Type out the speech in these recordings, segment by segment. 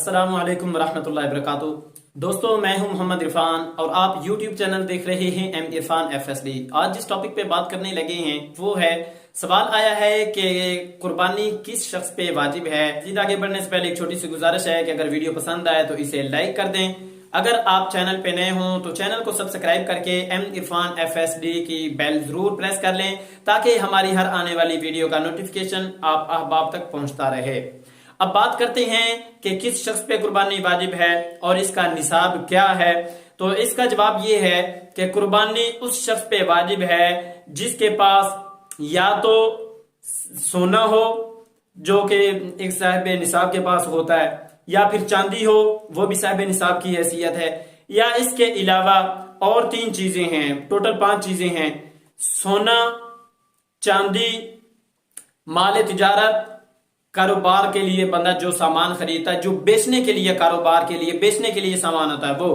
السلام علیکم ورحمۃ اللہ وبرکاتہ۔ دوستو میں ہوں محمد عرفان اور آپ یوٹیوب چینل دیکھ رہے ہیں ایم عرفان FSD۔ آج جس ٹاپک پہ بات کرنے لگے ہیں وہ ہے، سوال آیا ہے کہ قربانی کس شخص پہ واجب ہے۔ سیدھا آگے بڑھنے سے پہلے ایک چھوٹی سی گزارش ہے کہ اگر ویڈیو پسند آئے تو اسے لائک کر دیں، اگر آپ چینل پہ نئے ہوں تو چینل کو سبسکرائب کر کے ایم عرفان FSD کی بیل ضرور پریس کر لیں تاکہ ہماری ہر آنے والی ویڈیو کا نوٹیفیکیشن آپ احباب تک پہنچتا رہے۔ اب بات کرتے ہیں کہ کس شخص پہ قربانی واجب ہے اور اس کا نصاب کیا ہے۔ تو اس کا جواب یہ ہے کہ قربانی اس شخص پہ واجب ہے جس کے پاس یا تو سونا ہو جو کہ ایک صاحب نصاب کے پاس ہوتا ہے، یا پھر چاندی ہو وہ بھی صاحب نصاب کی حیثیت ہے، یا اس کے علاوہ اور 3 چیزیں ہیں، ٹوٹل 5 چیزیں ہیں: سونا، چاندی، مال تجارت، کاروبار کے لیے بندہ جو سامان خریدتا ہے، جو بیچنے کے لیے، کاروبار کے لیے بیچنے کے لیے سامان ہوتا ہے وہ،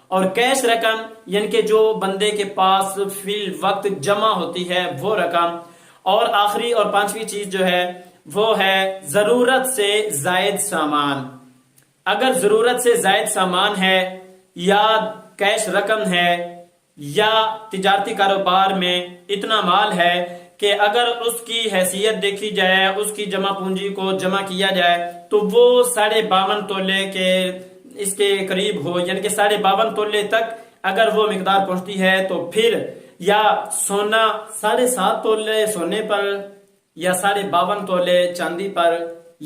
اور کیش رقم یعنی کہ جو بندے کے پاس فی الوقت جمع ہوتی ہے وہ رقم، اور آخری اور 5ویں چیز جو ہے وہ ہے ضرورت سے زائد سامان۔ اگر ضرورت سے زائد سامان ہے یا کیش رقم ہے یا تجارتی کاروبار میں اتنا مال ہے کہ اگر اس کی حیثیت دیکھی جائے، اس کی جمع پونجی کو جمع کیا جائے تو وہ 52.5 تولے کے اس کے قریب ہو، یعنی کہ 52.5 تولے تک اگر وہ مقدار پہنچتی ہے تو پھر یا سونا 7.5 تولے سونے پر، یا 52.5 تولے چاندی پر،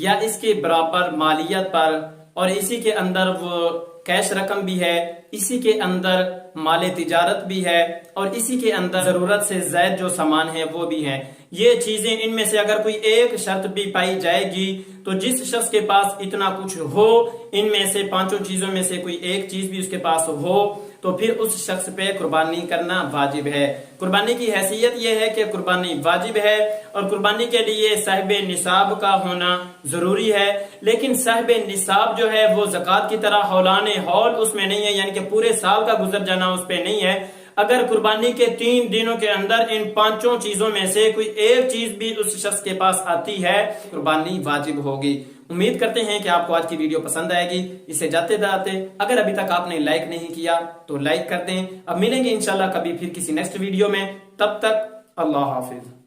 یا اس کے برابر مالیت پر، اور اسی کے اندر وہ کیش رقم بھی ہے، اسی کے اندر مال تجارت بھی ہے، اور اسی کے اندر ضرورت سے زائد جو سامان ہے وہ بھی ہے۔ یہ چیزیں، ان میں سے اگر کوئی ایک شرط بھی پائی جائے گی تو جس شخص کے پاس اتنا کچھ ہو، ان میں سے 5 چیزوں میں سے کوئی ایک چیز بھی اس کے پاس ہو تو پھر اس شخص پہ قربانی کرنا واجب ہے۔ قربانی کی حیثیت یہ ہے کہ قربانی واجب ہے اور قربانی کے لیے صاحب نصاب کا ہونا ضروری ہے، لیکن صاحب نصاب جو ہے وہ زکوٰۃ کی طرح ہولان ہول اس میں نہیں ہے، یعنی کہ پورے سال کا گزر جانا اس پہ نہیں ہے۔ اگر قربانی کے 3 دنوں کے اندر ان 5 چیزوں میں سے کوئی ایک چیز بھی اس شخص کے پاس آتی ہے، قربانی واجب ہوگی۔ امید کرتے ہیں کہ آپ کو آج کی ویڈیو پسند آئے گی۔ اسے جاتے جاتے اگر ابھی تک آپ نے لائک نہیں کیا تو لائک کر دیں۔ اب ملیں گے انشاءاللہ کبھی پھر کسی نیکسٹ ویڈیو میں، تب تک اللہ حافظ۔